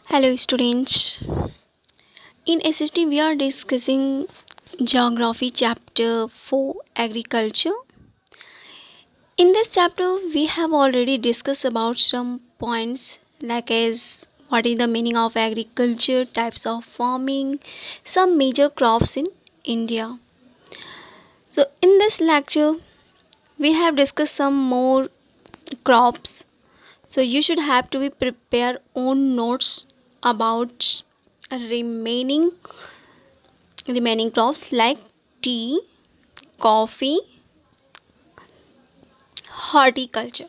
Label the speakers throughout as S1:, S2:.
S1: Hello students. In SST we are discussing Geography chapter 4 Agriculture. In this chapter we have already discussed about some points like as what is the meaning of agriculture, types of farming, some major crops in India. So in this lecture we have discussed some more crops. So you should have to be prepare own notes about remaining crops like tea, coffee, horticulture.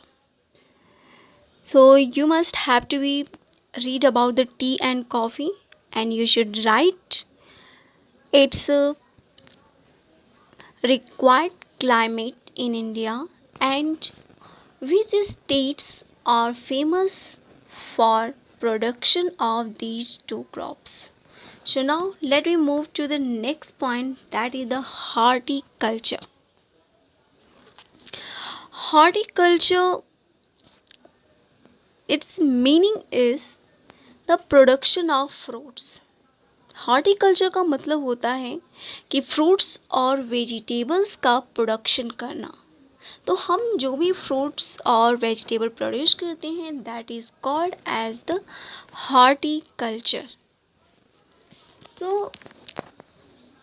S1: So you must have to be read about the tea and coffee, and you should write its required climate in India and which states are famous for production of these two crops. So now let me move to the next point, that is the horticulture. Horticulture, its meaning is the production of fruits. Horticulture का मतलब होता है कि fruits और vegetables का production करना। तो हम जो भी फ्रूट्स और वेजिटेबल प्रोड्यूस करते हैं that is called as the horticulture. तो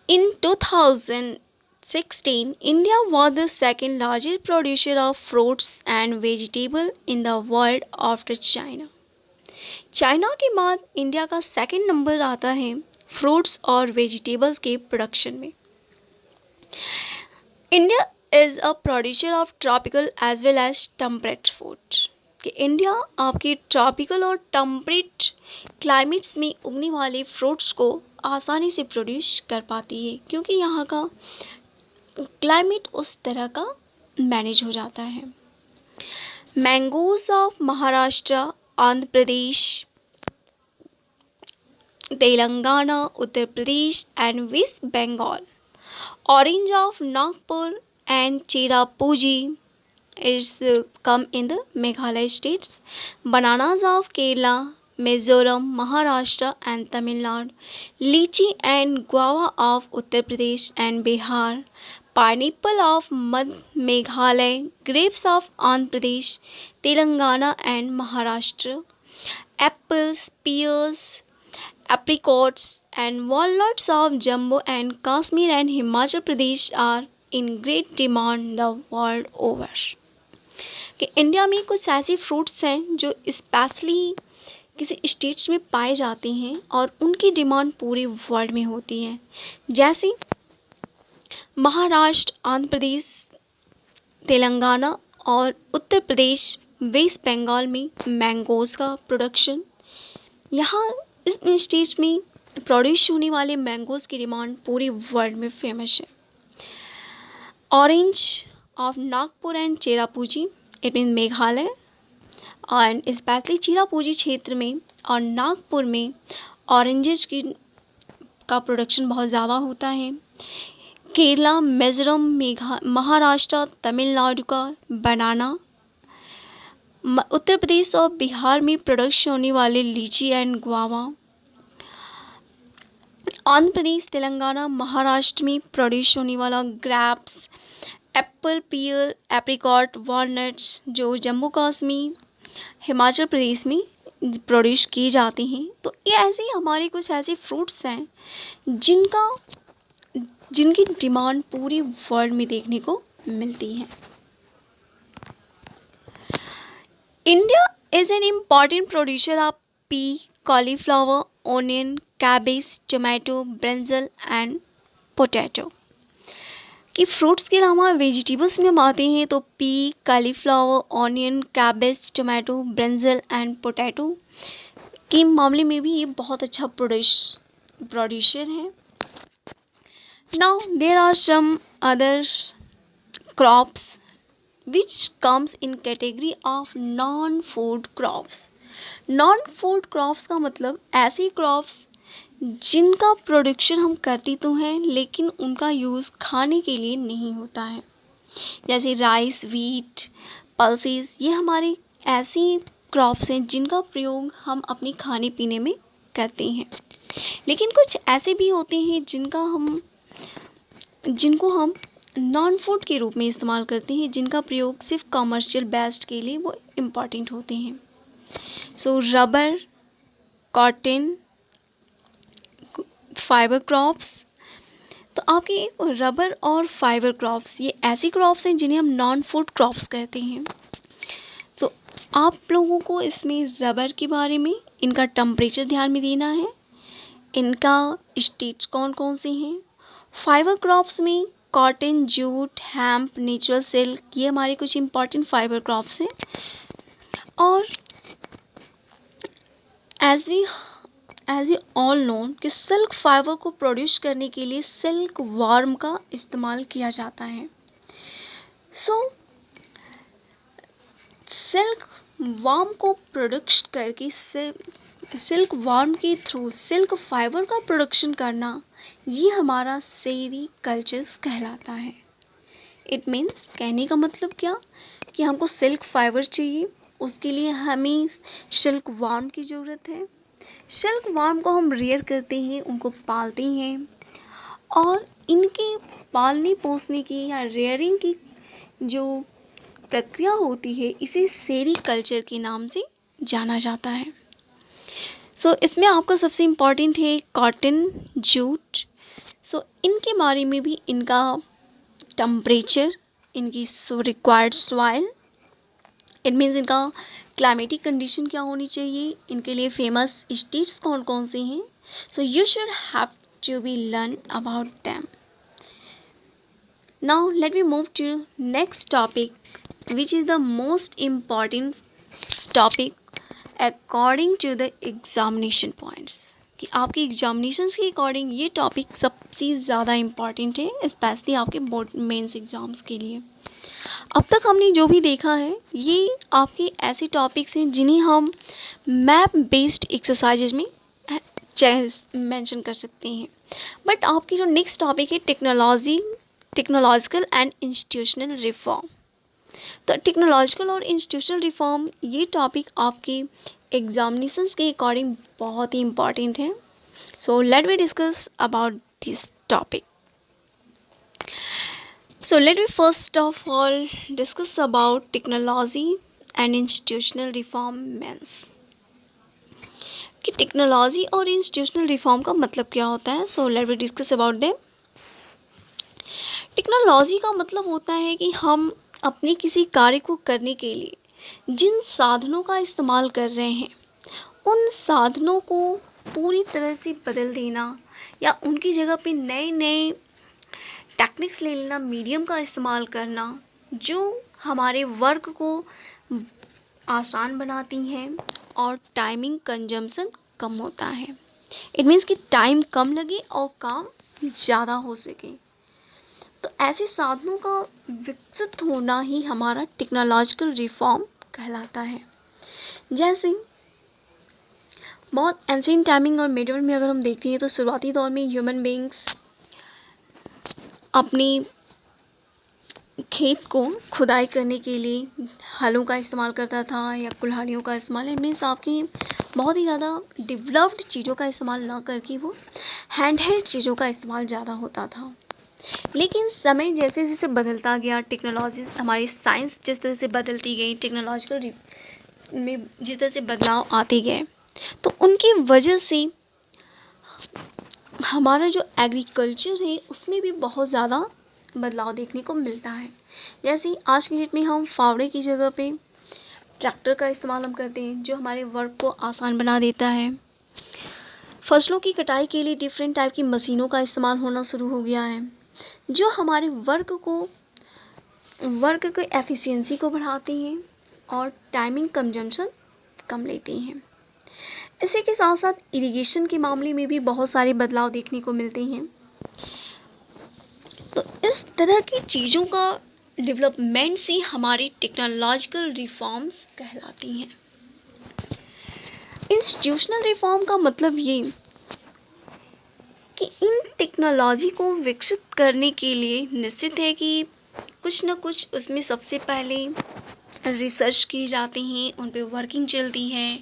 S1: in 2016, India was the second largest producer of fruits and vegetables in the world after China. China के बाद इंडिया का सेकंड नंबर आता है फ्रूट्स और वेजिटेबल्स के प्रोडक्शन में। India is a producer of tropical as well as temperate food. कि India आपकी ट्रॉपिकल और टेम्परेट क्लाइमेट्स में उगने वाले फ्रूट्स को आसानी से प्रोड्यूस कर पाती है क्योंकि यहाँ का क्लाइमेट उस तरह का मैनेज हो जाता है। Mangoes of Maharashtra, Andhra Pradesh, Telangana, Uttar Pradesh and West Bengal, orange of Nagpur and Cherrapunji is come in the Meghalaya states, bananas of Kerala, Mizoram, Maharashtra and Tamil Nadu, lychee and guava of Uttar Pradesh and Bihar, pineapple of Meghalaya, grapes of Andhra Pradesh, Telangana and Maharashtra, apples, pears, apricots and walnuts of Jammu and Kashmir and Himachal Pradesh are in great demand the world over. कि India में कुछ ऐसे fruits हैं जो specially किसी states में पाए जाते हैं और उनकी डिमांड पूरे वर्ल्ड में होती है, जैसे महाराष्ट्र, आंध्र प्रदेश, तेलंगाना और उत्तर प्रदेश, वेस्ट बंगाल में मैंगोज़ का प्रोडक्शन। यहाँ इस स्टेट्स में प्रोड्यूस होने वाले मैंगोज़ की डिमांड पूरे वर्ल्ड में फेमस है। Orange of Nagpur and Cherrapunji, it mean Meghalaya, और स्पेशली चेरापूंजी क्षेत्र में और नागपुर में ऑरेंजेस का प्रोडक्शन बहुत ज़्यादा होता है। केरला, मिजोरम, महाराष्ट्र, तमिलनाडु का बनाना, उत्तर प्रदेश और बिहार में प्रोडक्शन होने वाले लीची एंड गुआवा, आंध्र प्रदेश, तेलंगाना, महाराष्ट्र में प्रोड्यूस होने वाला ग्रेप्स, एप्पल, पियर, एप्रिकॉट, वॉलनट्स जो जम्मू कश्मीर, हिमाचल प्रदेश में प्रोड्यूस किए जाते हैं। तो ये ऐसे ही हमारे कुछ ऐसे फ्रूट्स हैं जिनकी डिमांड पूरी वर्ल्ड में देखने को मिलती है। India is an important producer of pea, cauliflower, onion, cabbage, tomato, brinjal and potato. कि फ्रूट्स के अलावा वेजिटेबल्स में हम आते हैं तो pea, cauliflower, onion, cabbage, tomato, brinjal and potato के मामले में भी ये बहुत अच्छा प्रोड्यूसर है। Now there are some other crops which comes in category of non food crops. Non food crops का मतलब ऐसे क्रॉप्स जिनका प्रोडक्शन हम करते तो हैं लेकिन उनका यूज़ खाने के लिए नहीं होता है, जैसे राइस, व्हीट, पल्सेस। ये हमारे ऐसी क्रॉप्स हैं जिनका प्रयोग हम अपने खाने पीने में करते हैं। लेकिन कुछ ऐसे भी होते हैं जिनको हम नॉन फूड के रूप में इस्तेमाल करते हैं, जिनका प्रयोग सिर्फ कमर्शियल बेस्ड के लिए वो इम्पॉर्टेंट होते हैं। सो रबर, कॉटन, फाइबर क्रॉप्स। तो आपके रबर और फाइबर क्रॉप्स ये ऐसी क्रॉप्स हैं जिन्हें हम नॉन फूड क्रॉप्स कहते हैं। तो आप लोगों को इसमें रबर के बारे में, इनका टेम्परेचर ध्यान में देना है, इनका स्टेट्स कौन कौन से हैं। फाइबर क्रॉप्स में cotton, jute, hemp, natural silk, ये हमारे कुछ इंपॉर्टेंट फाइबर क्रॉप्स हैं। और एज वी ऑल नोन कि सिल्क फाइबर को प्रोड्यूस करने के लिए सिल्क वर्म का इस्तेमाल किया जाता है। सो सिल्क वर्म को प्रोड्यूस करके सिल्क वर्म के थ्रू सिल्क फाइबर का प्रोडक्शन करना, ये हमारा सेरीकल्चर कहलाता है। इट मीन्स, कहने का मतलब क्या कि हमको सिल्क फाइबर चाहिए, उसके लिए हमें सिल्क वर्म की ज़रूरत है। सिल्क वर्म को हम रेयर करते हैं, उनको पालते हैं, और इनके पालने पोसने की या रेयरिंग की जो प्रक्रिया होती है, इसे सेरीकल्चर के नाम से जाना जाता है। सो इसमें आपका सबसे इम्पॉर्टेंट है कॉटन, जूट। सो इनके बारे में भी, इनका टेम्परेचर, इनकी रिक्वायर्ड सॉइल, इट मीन्स इनका क्लाइमेटिक कंडीशन क्या होनी चाहिए, इनके लिए फेमस स्टेट्स कौन कौन से हैं। So you should have to be learn about them. Now let me move to next topic, which is the most important topic according to the examination points. कि आपके एग्जामिनेशंस के अकॉर्डिंग ये topic सबसे ज़्यादा इम्पॉर्टेंट है, specially आपके board mains exams के लिए। अब तक हमने जो भी देखा है, ये आपके ऐसे टॉपिक्स हैं जिन्हें हम मैप बेस्ड एक्सरसाइजेज में मेंशन कर सकते हैं। बट आपकी जो नेक्स्ट टॉपिक है टेक्नोलॉजिकल एंड इंस्टीट्यूशनल रिफॉर्म। तो टेक्नोलॉजिकल और इंस्टीट्यूशनल रिफॉर्म, ये टॉपिक आपके एग्जामिनेशंस के अकॉर्डिंग बहुत ही इम्पॉर्टेंट है। So let we discuss about this topic. So let me first of all discuss about technology and institutional reform means. कि technology और इंस्टीट्यूशनल रिफॉर्म का मतलब क्या होता है. So let we discuss about them. Technology का मतलब होता है कि हम अपने किसी कार्य को करने के लिए जिन साधनों का इस्तेमाल कर रहे हैं, उन साधनों को पूरी तरह से बदल देना या उनकी जगह पे नए नए टेक्निक्स ले लेना, मीडियम का इस्तेमाल करना, जो हमारे वर्क को आसान बनाती हैं और टाइमिंग कंजम्पशन कम होता है. इट मीन्स कि टाइम कम लगे और काम ज़्यादा हो सके. तो ऐसे साधनों का विकसित होना ही हमारा टेक्नोलॉजिकल रिफॉर्म कहलाता है. जैसे बहुत एंशिएंट टाइमिंग और मेडिवल में अगर हम देखते हैं तो शुरुआती दौर में ह्यूमन बींग्स अपनी खेत को खुदाई करने के लिए हलों का इस्तेमाल करता था या कुल्हाड़ियों का इस्तेमाल. इट मीन्स आपकी बहुत ही ज़्यादा डेवलप्ड चीज़ों का इस्तेमाल ना करके वो हैंड हेल्ड चीज़ों का इस्तेमाल ज़्यादा होता था. लेकिन समय जैसे जैसे बदलता गया, टेक्नोलॉजी, हमारी साइंस जिस तरह से बदलती गई, टेक्नोलॉजिकल में जिस तरह से बदलाव आते गए, तो उनकी वजह से हमारा जो एग्रीकल्चर है उसमें भी बहुत ज़्यादा बदलाव देखने को मिलता है. जैसे आज की डेट में हम फावड़े की जगह पे ट्रैक्टर का इस्तेमाल हम करते हैं, जो हमारे वर्क को आसान बना देता है. फसलों की कटाई के लिए डिफरेंट टाइप की मशीनों का इस्तेमाल होना शुरू हो गया है, जो हमारे वर्क की एफिशिएंसी को बढ़ाती हैं और टाइमिंग कंजम्पशन कम लेती हैं. इसी के साथ साथ इरिगेशन के मामले में भी बहुत सारे बदलाव देखने को मिलते हैं. तो इस तरह की चीज़ों का डेवलपमेंट से हमारी टेक्नोलॉजिकल रिफॉर्म्स कहलाती हैं. इंस्टीट्यूशनल रिफॉर्म का मतलब ये कि इन टेक्नोलॉजी को विकसित करने के लिए निश्चित है कि कुछ न कुछ उसमें सबसे पहले रिसर्च की जाती हैं, उन पे वर्किंग चलती है.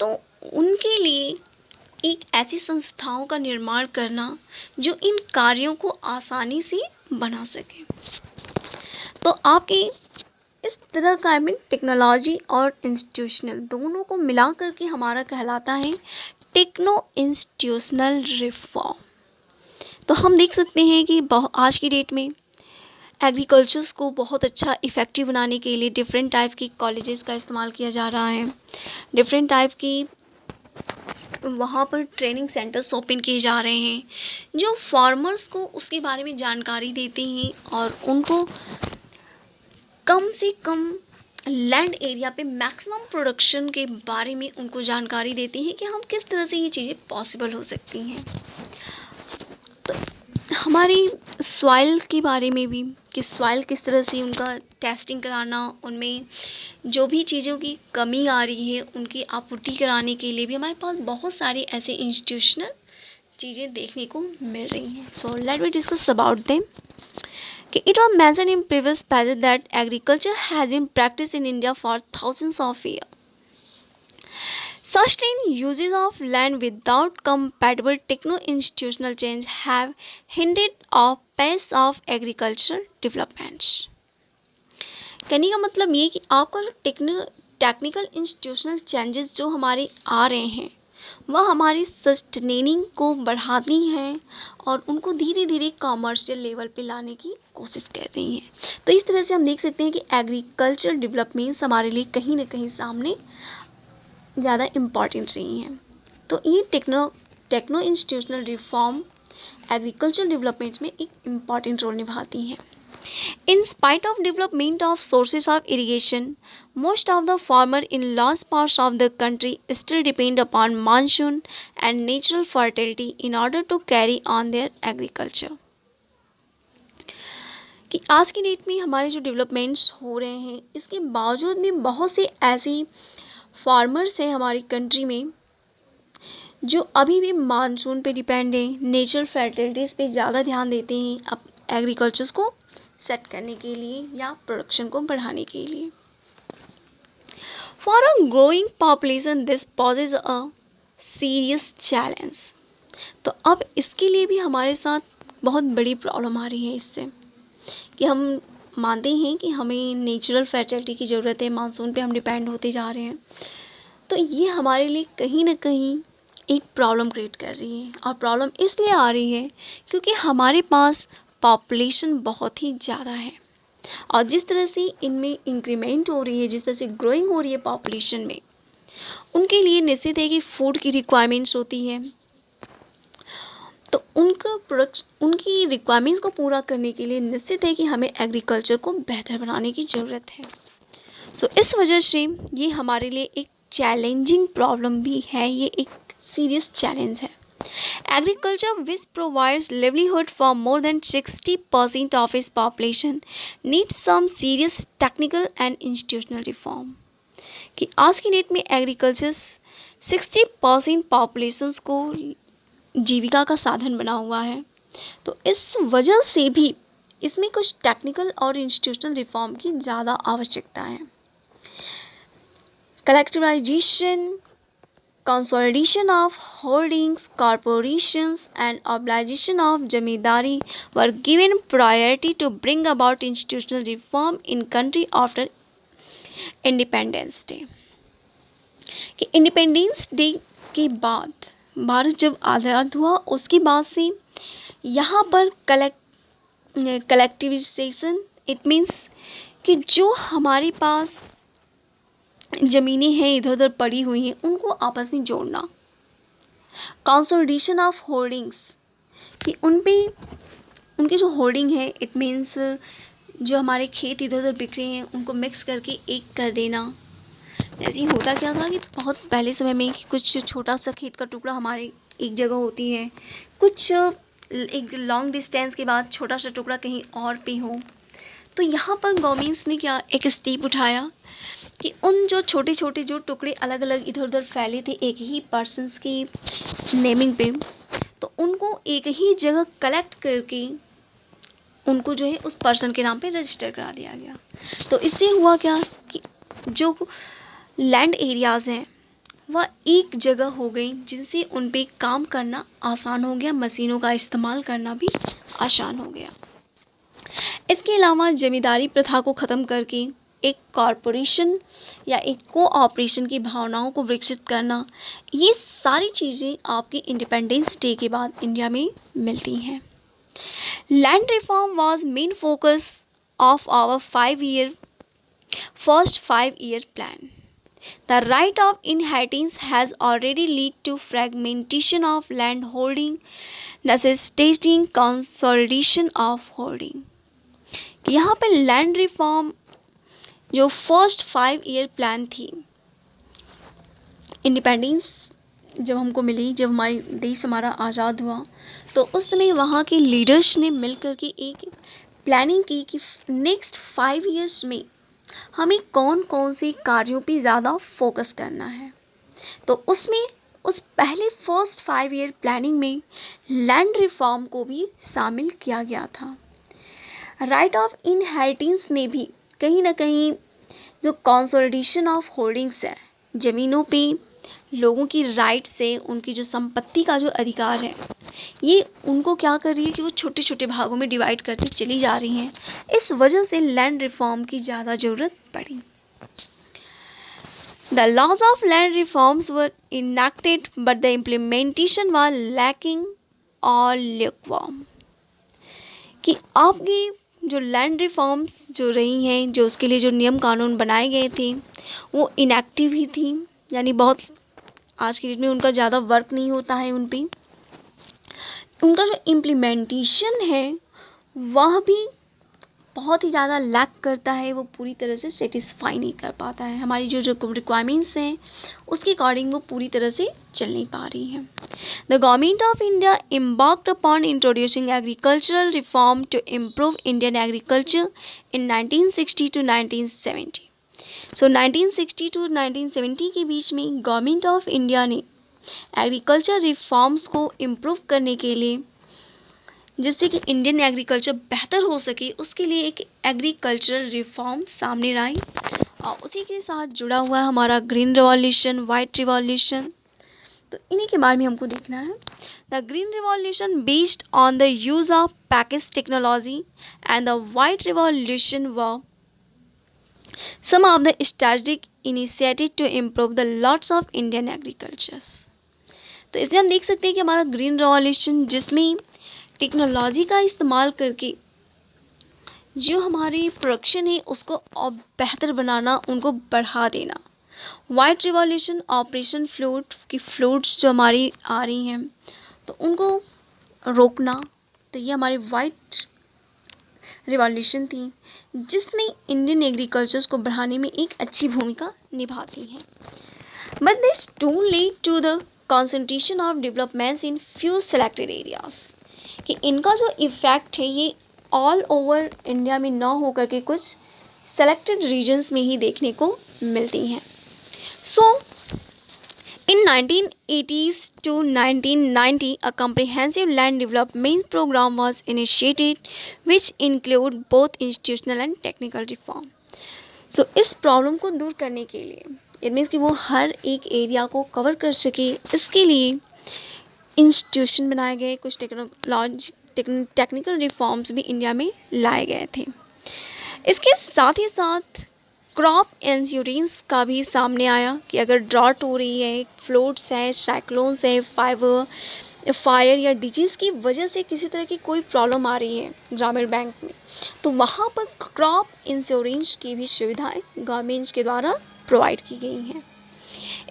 S1: तो उनके लिए एक ऐसी संस्थाओं का निर्माण करना जो इन कार्यों को आसानी से बना सके। तो आपके इस तरह का टेक्नोलॉजी और इंस्टीट्यूशनल दोनों को मिला करके हमारा कहलाता है टेक्नो इंस्टीट्यूशनल रिफॉर्म। तो हम देख सकते हैं कि आज की डेट में एग्रीकल्चर्स को बहुत अच्छा इफ़ेक्टिव बनाने के लिए डिफरेंट टाइप की कॉलेजेस का इस्तेमाल किया जा रहा है, डिफरेंट टाइप की वहाँ पर ट्रेनिंग सेंटर्स ओपन किए जा रहे हैं जो फार्मर्स को उसके बारे में जानकारी देते हैं और उनको कम से कम लैंड एरिया पे मैक्सिमम प्रोडक्शन के बारे में उनको जानकारी देती हैं कि हम किस तरह से ये चीज़ें पॉसिबल हो सकती हैं। तो हमारी सॉइल के बारे में भी कि सॉइल किस तरह से उनका टेस्टिंग कराना, उनमें जो भी चीज़ों की कमी आ रही है उनकी आपूर्ति कराने के लिए भी हमारे पास बहुत सारे ऐसे इंस्टीट्यूशनल चीज़ें देखने को मिल रही हैं। So let me discuss about them. It was mentioned in previous passage that agriculture has been practiced in India for thousands of years. Sustained uses of land without compatible techno-institutional change have hindered the pace of agricultural developments. कहने का मतलब ये कि आपका technical institutional changes जो हमारे आ रहे हैं वह हमारी सस्टेनिंग को बढ़ाती हैं और उनको धीरे धीरे कॉमर्शियल लेवल पे लाने की कोशिश कर रही हैं। तो इस तरह से हम देख सकते हैं कि एग्रीकल्चर डेवलपमेंट्स हमारे लिए कहीं ना कहीं सामने ज़्यादा इम्पॉर्टेंट रही हैं। तो ये techno institutional reform agriculture development में एक इम्पॉर्टेंट रोल निभाती हैं। In spite of development of sources of irrigation, most of the farmers in large parts of the country still depend upon monsoon and natural fertility in order to carry on their agriculture. कि आज की date में हमारे जो developments हो रहे हैं इसके बावजूद भी बहुत से ऐसी फार्मर्स हैं हमारी कंट्री में जो अभी भी मानसून पे डिपेंड हैं, नेचुरल फर्टिलिटीज़ पे ज़्यादा ध्यान देते हैं अब एग्रीकल्चर्स को सेट करने के लिए या प्रोडक्शन को बढ़ाने के लिए। For a growing population this poses a serious challenge. तो अब इसके लिए भी हमारे साथ बहुत बड़ी प्रॉब्लम आ रही है इससे कि हम मानते हैं कि हमें नेचुरल फर्टिलिटी की ज़रूरत है, मानसून पे हम डिपेंड होते जा रहे हैं। तो ये हमारे लिए कहीं ना कहीं एक प्रॉब्लम क्रिएट कर रही है और प्रॉब्लम इसलिए आ रही है क्योंकि हमारे पास पॉपुलेशन बहुत ही ज़्यादा है और जिस तरह से इनमें इंक्रीमेंट हो रही है, जिस तरह से ग्रोइंग हो रही है पॉपुलेशन में, उनके लिए निश्चित है कि फूड की रिक्वायरमेंट्स होती है। तो उनकी रिक्वायरमेंट्स को पूरा करने के लिए निश्चित है कि हमें एग्रीकल्चर को बेहतर बनाने की ज़रूरत है। सो इस वजह से ये हमारे लिए एक चैलेंजिंग प्रॉब्लम भी है, ये एक सीरियस चैलेंज है। Agriculture, which provides livelihood for more than 60% of its population, needs some serious technical and institutional reform. कि आज की डेट में एग्रीकल्चर 60% पॉपुलेशंस को जीविका का साधन बना हुआ है। तो इस वजह से भी इसमें कुछ टेक्निकल और इंस्टीट्यूशनल रिफॉर्म की ज़्यादा आवश्यकता है। Collectivisation, consolidation of holdings, corporations and obligation of zamindari were given priority to bring about institutional reform in country after Independence Day. कि इंडिपेंडेंस डे के बाद भारत जब आज़ाद हुआ उसके बाद से यहाँ पर कलेक्टिवाइजेशन इट मीन्स कि जो हमारे पास ज़मीनें हैं इधर उधर पड़ी हुई हैं उनको आपस में जोड़ना। कंसोलिडेशन ऑफ होल्डिंग्स कि उनके जो होल्डिंग है इट मीन्स जो हमारे खेत इधर उधर बिखरे हैं उनको मिक्स करके एक कर देना। जैसे होता क्या था कि बहुत पहले समय में कि कुछ छोटा सा खेत का टुकड़ा हमारे एक जगह होती है, कुछ एक लॉन्ग डिस्टेंस के बाद छोटा सा टुकड़ा कहीं और पे हो। तो यहाँ पर गवर्नमेंट्स ने क्या एक स्टेप उठाया कि उन जो छोटे छोटे जो टुकड़े अलग अलग इधर उधर फैले थे एक ही पर्सन्स की नेमिंग पे, तो उनको एक ही जगह कलेक्ट करके उनको जो है उस पर्सन के नाम पे रजिस्टर करा दिया गया। तो इससे हुआ क्या कि जो लैंड एरियाज़ हैं वह एक जगह हो गई, जिनसे उन पे काम करना आसान हो गया, मशीनों का इस्तेमाल करना भी आसान हो गया। इसके अलावा जमींदारी प्रथा को ख़त्म करके एक कॉरपोरेशन या एक कोऑपरेशन की भावनाओं को विकसित करना, ये सारी चीज़ें आपकी इंडिपेंडेंस डे के बाद इंडिया में मिलती हैं। Land reform was main focus of our first 5 year plan. The right of inheritance has already led to fragmentation of land holding, necessitating consolidation of holding. यहाँ पे लैंड रिफॉर्म जो first 5 year plan थी, independence जब हमको मिली, जब हमारी देश हमारा आज़ाद हुआ, तो उस समय वहाँ के लीडर्स ने मिलकर के एक प्लानिंग की कि नेक्स्ट 5 years में हमें कौन कौन से कार्यों पे ज़्यादा फोकस करना है। तो उसमें उस पहले फर्स्ट 5 year प्लानिंग में लैंड रिफॉर्म को भी शामिल किया गया था। राइट ऑफ इनहेरिटेंस ने भी कहीं ना कहीं जो कंसोलिडेशन ऑफ होल्डिंग्स है, ज़मीनों पे लोगों की राइट्स है, उनकी जो संपत्ति का जो अधिकार है, ये उनको क्या कर रही है कि वो छोटे छोटे भागों में डिवाइड करती चली जा रही हैं। इस वजह से लैंड रिफॉर्म की ज़्यादा ज़रूरत पड़ी। The laws of land reforms were enacted but the implementation was lacking और ल्यूकवार्म। कि आपकी जो लैंड रिफॉर्म्स जो रही हैं, जो उसके लिए जो नियम कानून बनाए गए थे, वो इनएक्टिव ही थी, यानी बहुत आज के डेट में उनका ज़्यादा वर्क नहीं होता है उन पे। उनका जो इम्प्लीमेंटेशन है वह भी बहुत ही ज़्यादा लैक करता है, वो पूरी तरह से सेटिस्फाई नहीं कर पाता है। हमारी जो रिक्वायरमेंट्स हैं उसके अकॉर्डिंग वो पूरी तरह से चल नहीं पा रही हैं। The government of India embarked upon introducing agricultural reform to improve Indian agriculture in 1960 to 1970. So 1960 to 1970 के बीच में गवर्नमेंट ऑफ इंडिया ने एग्रीकल्चर रिफॉर्म्स को इम्प्रूव करने के लिए, जिससे कि इंडियन एग्रीकल्चर बेहतर हो सके, उसके लिए एक एग्रीकल्चरल रिफॉर्म सामने आई। और उसी के साथ जुड़ा हुआ है हमारा ग्रीन रिवॉल्यूशन, वाइट रिवॉल्यूशन। तो इन्हीं के बारे में हमको देखना है। The green revolution based on the use of package technology and the white revolution व some of the strategic initiative to improve the lots of Indian agricultures. तो इसमें हम देख सकते हैं कि हमारा ग्रीन रिवॉल्यूशन, जिसमें टेक्नोलॉजी का इस्तेमाल करके जो हमारी प्रोडक्शन है उसको और बेहतर बनाना, उनको बढ़ा देना। वाइट रिवॉल्यूशन ऑपरेशन फ्लूड्स जो हमारी आ रही हैं तो उनको रोकना। तो ये हमारी वाइट रिवॉल्यूशन थी, जिसने इंडियन एग्रीकल्चर्स को बढ़ाने में एक अच्छी भूमिका निभाती है। But this to lead to the concentration of developments in few selected areas. कि इनका जो इफ़ेक्ट है ये ऑल ओवर इंडिया में ना होकर के कुछ सेलेक्टेड रीजन्स में ही देखने को मिलती हैं। सो in 1980s to 1990, a comprehensive land development program was initiated, which include both institutional and technical reform. So, इस प्रॉब्लम को दूर करने के लिए, इट मीन्स कि वो हर एक एरिया को कवर कर सके, इसके लिए इंस्टीट्यूशन बनाए गए, कुछ टेक्निकल रिफॉर्म्स भी इंडिया में लाए गए थे। इसके साथ ही साथ क्रॉप इंश्योरेंस का भी सामने आया कि अगर ड्रॉट हो रही है, फ्लड्स है, साइक्लोन्स है, फायर या डिजीज़ की वजह से किसी तरह की कोई प्रॉब्लम आ रही है ग्रामीण बैंक में, तो वहाँ पर क्रॉप इंश्योरेंस की भी सुविधाएं गवर्नमेंट्स के द्वारा प्रोवाइड की गई हैं।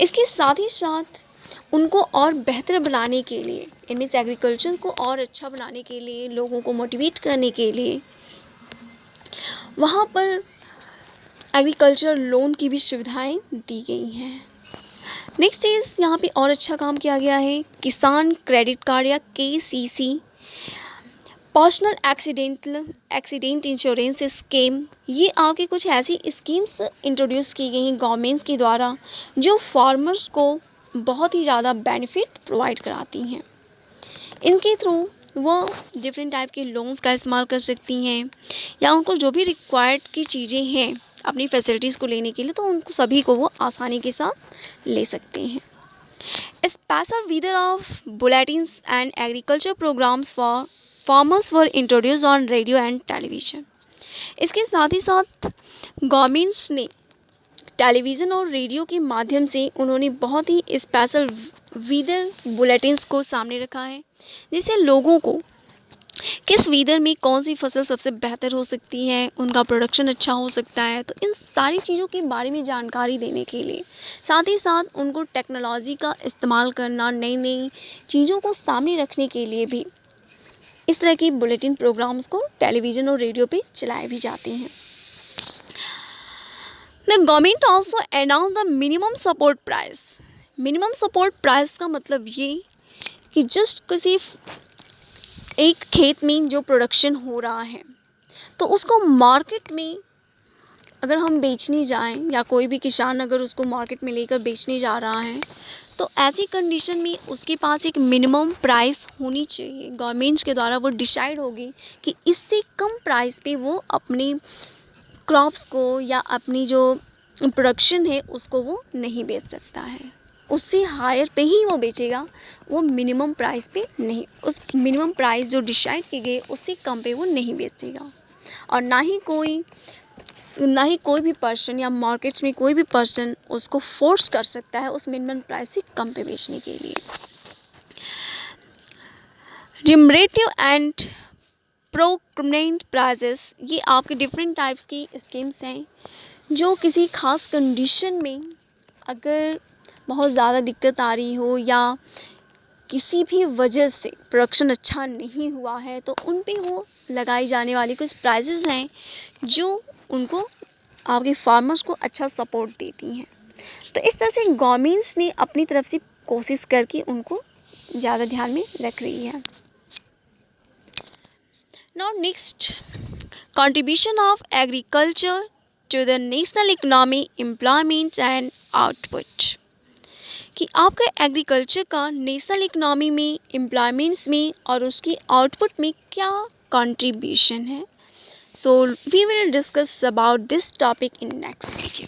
S1: इसके साथ ही साथ उनको और बेहतर बनाने के लिए, इनमें से एग्रीकल्चर को और अच्छा बनाने के लिए, लोगों को मोटिवेट करने के लिए वहाँ पर एग्रीकल्चर लोन की भी सुविधाएं दी गई हैं। नेक्स्ट इज यहाँ पे और अच्छा काम किया गया है, किसान क्रेडिट कार्ड या KCC, personal accident insurance scheme. ये आगे कुछ ऐसी स्कीम्स इंट्रोड्यूस की गई हैं गवर्नमेंट्स के द्वारा, जो फार्मर्स को बहुत ही ज़्यादा बेनिफिट प्रोवाइड कराती हैं। इनके थ्रू वो डिफरेंट टाइप के लोन्स का इस्तेमाल कर सकती हैं, या उनको जो भी रिक्वायर्ड की चीज़ें हैं अपनी फैसिलिटीज़ को लेने के लिए, तो उनको सभी को वो आसानी के साथ ले सकते हैं। Special weather of bulletins and agriculture programmes for farmers were introduce on radio and television. इसके साथ ही साथ गवर्नमेंट्स ने टेलीविज़न और रेडियो के माध्यम से उन्होंने बहुत ही स्पेशल वीदर बुलेटिन्स को सामने रखा है, जिससे लोगों को किस वीदर में कौन सी फसल सबसे बेहतर हो सकती है, उनका प्रोडक्शन अच्छा हो सकता है, तो इन सारी चीज़ों के बारे में जानकारी देने के लिए, साथ ही साथ उनको टेक्नोलॉजी का इस्तेमाल करना, नई नई चीज़ों को सामने रखने के लिए भी इस तरह की बुलेटिन प्रोग्राम्स को टेलीविज़न और रेडियो पे चलाए भी जाते हैं। The government also announce the minimum support price. Minimum support price का मतलब ये कि जस्ट किसी एक खेत में जो प्रोडक्शन हो रहा है, तो उसको मार्केट में अगर हम बेचने जाएं, या कोई भी किसान अगर उसको मार्केट में लेकर बेचने जा रहा है, तो ऐसी कंडीशन में उसके पास एक मिनिमम प्राइस होनी चाहिए। गवर्नमेंट्स के द्वारा वो डिसाइड होगी कि इससे कम प्राइस पे वो अपनी क्रॉप्स को या अपनी जो प्रोडक्शन है उसको वो नहीं बेच सकता है। उससे हायर पे ही वो बेचेगा, वो मिनिमम प्राइस पे नहीं, उस मिनिमम प्राइस जो डिसाइड की गई उससे कम पे वो नहीं बेचेगा। और ना ही कोई भी पर्सन या मार्केट्स में कोई भी पर्सन उसको फोर्स कर सकता है उस मिनिमम प्राइस से कम पे बेचने के लिए। रिमरेटिव एंड प्रोक्योरमेंट प्राइजेस, ये आपके डिफरेंट टाइप्स की स्कीम्स हैं जो किसी खास कंडीशन में अगर बहुत ज़्यादा दिक्कत आ रही हो या किसी भी वजह से प्रोडक्शन अच्छा नहीं हुआ है, तो उन पे वो लगाई जाने वाली कुछ प्राइजेस हैं जो उनको, आपके फार्मर्स को अच्छा सपोर्ट देती हैं। तो इस तरह से गवर्नमेंट्स ने अपनी तरफ से कोशिश करके उनको ज़्यादा ध्यान में रख रही है। Now next, contribution of agriculture to the national economy, employment and output, कि आपका एग्रीकल्चर का नेशनल इकोनॉमी में, एम्प्लॉयमेंट्स में और उसकी आउटपुट में क्या कंट्रीब्यूशन है। So we will discuss about this topic in next video.